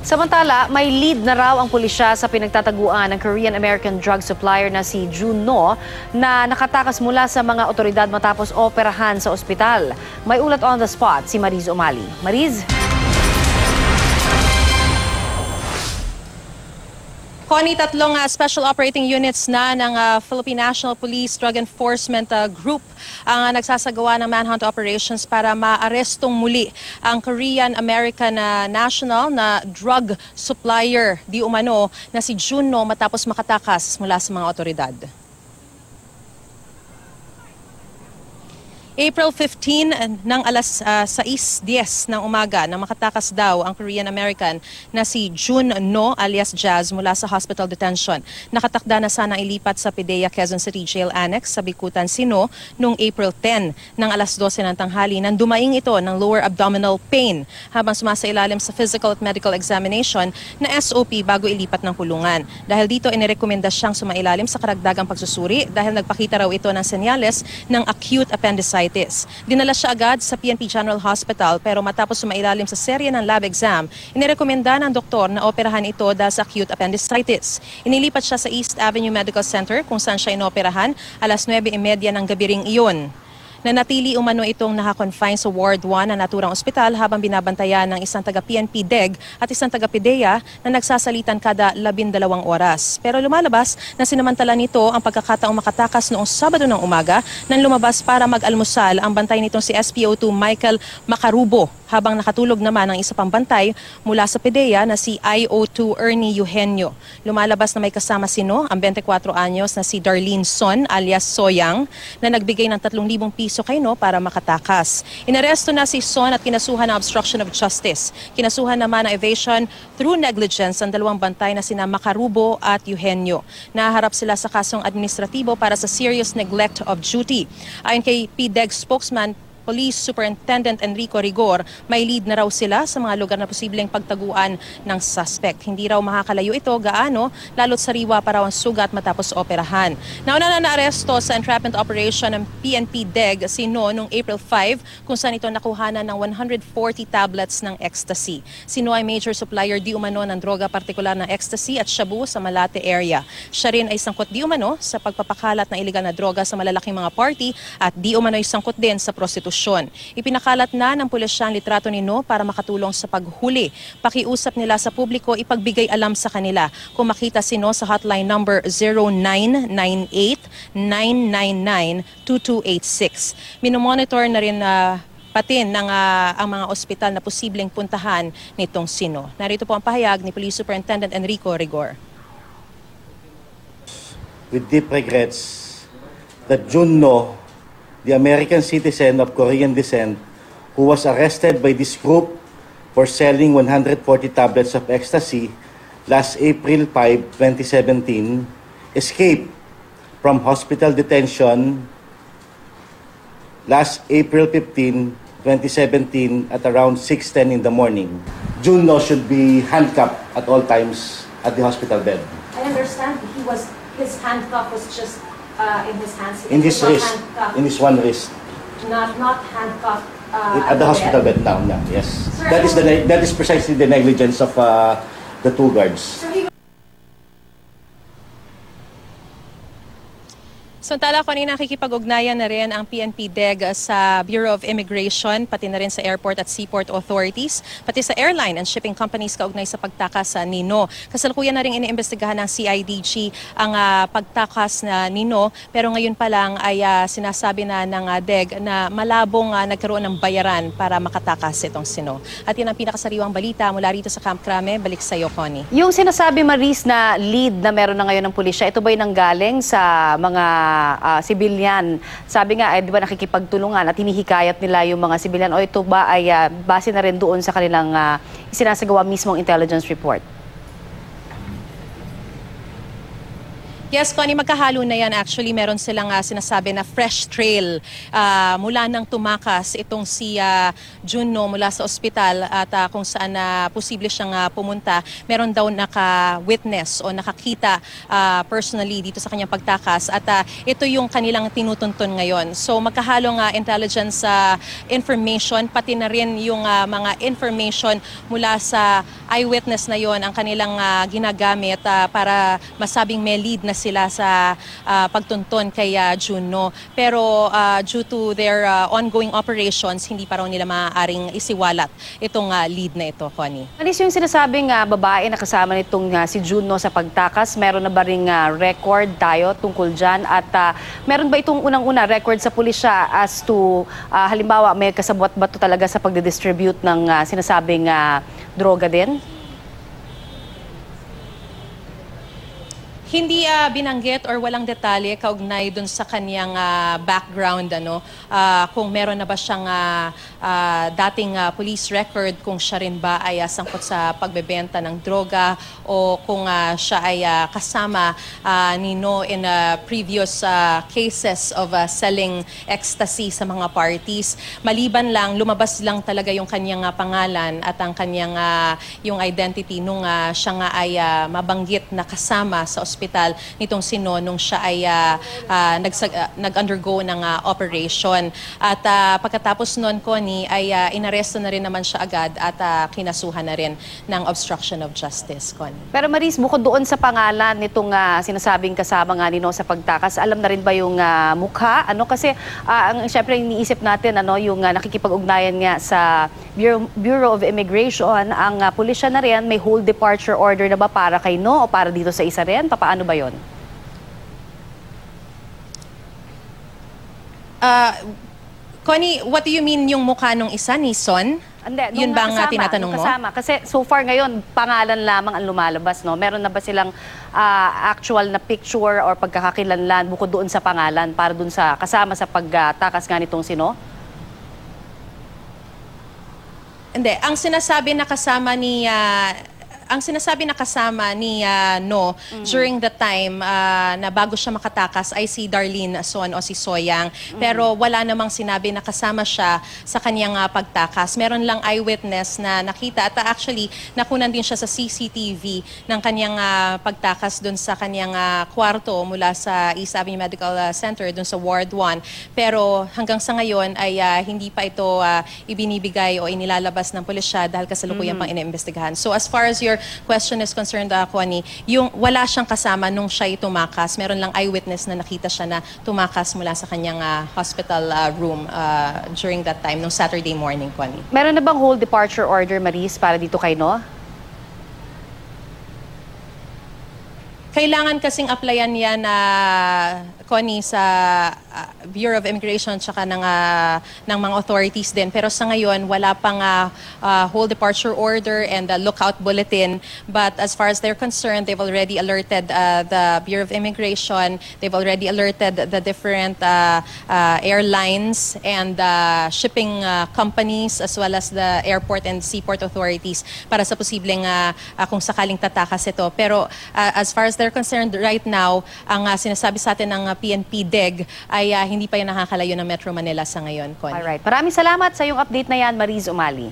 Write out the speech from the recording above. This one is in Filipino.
Samantala, may lead na raw ang pulisya sa pinagtataguan ng Korean-American drug supplier na si Jun No na nakatakas mula sa mga otoridad matapos operahan sa ospital. May ulat on the spot si Mariz Umali. Mariz? Connie, tatlong special operating units na ng Philippine National Police Drug Enforcement Group ang nagsasagawa ng manhunt operations para maarestong muli ang Korean-American national na drug supplier di umano na si Jun No matapos makatakas mula sa mga otoridad. April 15 ng alas 6:10 ng umaga na makatakas daw ang Korean-American na si Jun No alias Jazz mula sa hospital detention. Nakatakda na sana ilipat sa PDEA Quezon City Jail Annex sa Bikutan si No noong April 10 ng alas 12 ng tanghali nang dumaing ito ng lower abdominal pain habang sumasailalim sa physical at medical examination na SOP bago ilipat ng kulungan. Dahil dito inirekomenda siyang sumailalim sa karagdagang pagsusuri dahil nagpakita raw ito ng senyales ng acute appendicitis. Dinala siya agad sa PNP General Hospital pero matapos sumailalim sa serye ng lab exam, inirekomenda ng doktor na operahan ito dahil sa acute appendicitis. Inilipat siya sa East Avenue Medical Center kung saan siya inoperahan alas 9:30 ng gabi ring iyon. Nanatili umano itong nakakonfine sa Ward 1 na naturang ospital habang binabantayan ng isang taga-PNP DEG at isang taga-PDEA na nagsasalitan kada 12 oras. Pero lumalabas na sinamantala nito ang pagkakataong makatakas noong Sabado ng umaga nang lumabas para mag-almusal ang bantay nitong si SPO2 Michael Macarubo habang nakatulog naman ang isa pang bantay mula sa PDEA na si IO2 Ernie Eugenio. Lumalabas na may kasama sino ang 24 anyos na si Darlene Son alias Soyang na nagbigay ng 3,000 piso kay No para makatakas. Inaresto na si Son at kinasuhan ng obstruction of justice. Kinasuhan naman ng evasion through negligence ang dalawang bantay na sina Macarubo at Eugenio. Naharap sila sa kasong administratibo para sa serious neglect of duty. Ayon kay PDEG spokesman Police Superintendent Enrico Rigor, may lead na raw sila sa mga lugar na posibleng pagtaguan ng suspect. Hindi raw makakalayo ito gaano, lalo't sariwa pa raw ang sugat matapos operahan. Nauna na naaresto sa entrapment operation ng PNP DEG si No noong April 5 kung saan ito nakuhanan ng 140 tablets ng ecstasy. Si No ay major supplier di umano ng droga partikular ng ecstasy at shabu sa Malate area. Siya rin ay sangkot di umano sa pagpapakalat ng iligal na droga sa malalaking mga party at di umano ay sangkot din sa prostitusyon. Ipinakalat na ng pulisya ang litrato ni No para makatulong sa paghuli. Pakiusap nila sa publiko ipagbigay alam sa kanila kung makita si No sa hotline number 0998-999-2286. Minomonitor na rin patin ng ang mga ospital na posibleng puntahan nitong si No. Narito po ang pahayag ni Police Superintendent Enrico Rigor. With deep regrets that Jun No, the American citizen of Korean descent who was arrested by this group for selling 140 tablets of ecstasy last April 5, 2017, escaped from hospital detention last April 15, 2017 at around 6:10 in the morning. Jun No should be handcuffed at all times at the hospital bed. I understand his handcuff was just in his hands. In his wrist, in his one wrist. Not handcuffed At the hospital bed now, yeah, yes. Sir, That is precisely the negligence of the two guards. Samantala, kanina nakikipag-ugnayan na rin ang PNP DEG sa Bureau of Immigration, pati na rin sa Airport at Seaport Authorities, pati sa airline and shipping companies kaugnay sa pagtakas ni No. Kasalukuyan na rin iniimbestigahan ng CIDG ang pagtakas ni No, pero ngayon pa lang ay sinasabi na ng DEG na malabong nagkaroon ng bayaran para makatakas itong si No. At yan ang pinakasariwang balita mula rito sa Camp Crame. Balik sa iyo, Connie. Yung sinasabi, Mariz, na lead na meron na ngayon ng pulisya, ito ba'y nanggaling sa mga sibilyan? Sabi nga, di ba nakikipagtulungan at hinihikayat nila yung mga sibilyan, o ito ba ay base na rin doon sa kanilang sinasagawa mismong intelligence report? Yes, Connie, magkahalo na yan. Actually, meron silang sinasabi na fresh trail mula nang tumakas itong si Juno mula sa ospital at kung saan posible siyang pumunta. Meron daw naka-witness o nakakita personally dito sa kanyang pagtakas at ito yung kanilang tinutuntun ngayon. So magkahalong intelligence information, pati na rin yung mga information mula sa eyewitness na yon ang kanilang ginagamit para masabing may lead na sila sa pagtuntun kay Juno. Pero due to their ongoing operations, hindi pa raw nila maaaring isiwalat itong lead na ito, Connie. Anis yung sinasabing babae na kasama nitong si Juno sa pagtakas, meron na ba ring record tayo tungkol dyan? At meron ba itong unang-una record sa pulisya as to halimbawa may kasabwat ba ito talaga sa pagdidistribute ng sinasabing droga din? Hindi binanggit or walang detalye kaugnay dun sa kanyang background, kung meron na ba siyang dating police record, kung siya rin ba ay sangkot sa pagbebenta ng droga o kung siya ay kasama nino in previous cases of selling ecstasy sa mga parties. Maliban lang, lumabas lang talaga yung kanyang pangalan at ang kanyang yung identity nung siya nga ay mabanggit na kasama sa ospital nitong sino nung siya ay nag-undergo ng operation. At pagkatapos nun, Connie, ay inaresto na rin naman siya agad at kinasuhan na rin ng obstruction of justice, Connie. Pero Maris, bukod doon sa pangalan nitong sinasabing kasama nga nino sa pagtakas, alam na rin ba yung mukha? Kasi syempre iniisip natin yung nakikipag-ugnayan nga sa Bureau of Immigration, ang pulisya na rin, may whole departure order na ba para kay No o para dito sa isa rin? Paano ba yun? Connie, what do you mean yung mukha nung isa ni Son? Hindi, yun ba ang tinatanong mo? Kasama. Kasi so far ngayon, pangalan lamang ang lumalabas, no? Meron na ba silang actual na picture or pagkakakilanlan bukod doon sa pangalan para doon sa kasama sa pagtakas nga nitong sino? Hindi, ang sinasabi na kasama ni No during the time na bago siya makatakas ay si Darlene Son o si Soyang. Pero wala namang sinabi na kasama siya sa kanyang pagtakas. Meron lang eyewitness na nakita at actually nakunan din siya sa CCTV ng kanyang pagtakas dun sa kanyang kwarto mula sa East Avenue Medical Center dun sa Ward 1. Pero hanggang sa ngayon ay hindi pa ito ibinibigay o inilalabas ng pulisya dahil kasalukuyan pang iniimbestigahan. So as far as your question is concerned, Connie, yung wala siyang kasama nung siya tumakas. Meron lang eyewitness na nakita siya na tumakas mula sa kanyang hospital room during that time, nung Saturday morning, Connie. Meron na bang whole departure order, Maris, para dito kay No? Kailangan kasing applyan yan Connie, sa Bureau of Immigration tsaka ng mga authorities din. Pero sa ngayon, wala pang whole departure order and lookout bulletin. But as far as they're concerned, they've already alerted the Bureau of Immigration. They've already alerted the different airlines and shipping companies as well as the airport and seaport authorities para sa posibleng kung sakaling tatakas ito. Pero as far as they're concerned, right now, ang sinasabi sa atin ng PNP DEG ay hindi pa yan nakakalayo ng Metro Manila sa ngayon, Connie. Alright. Maraming salamat sa iyong update na yan, Mariz Umali.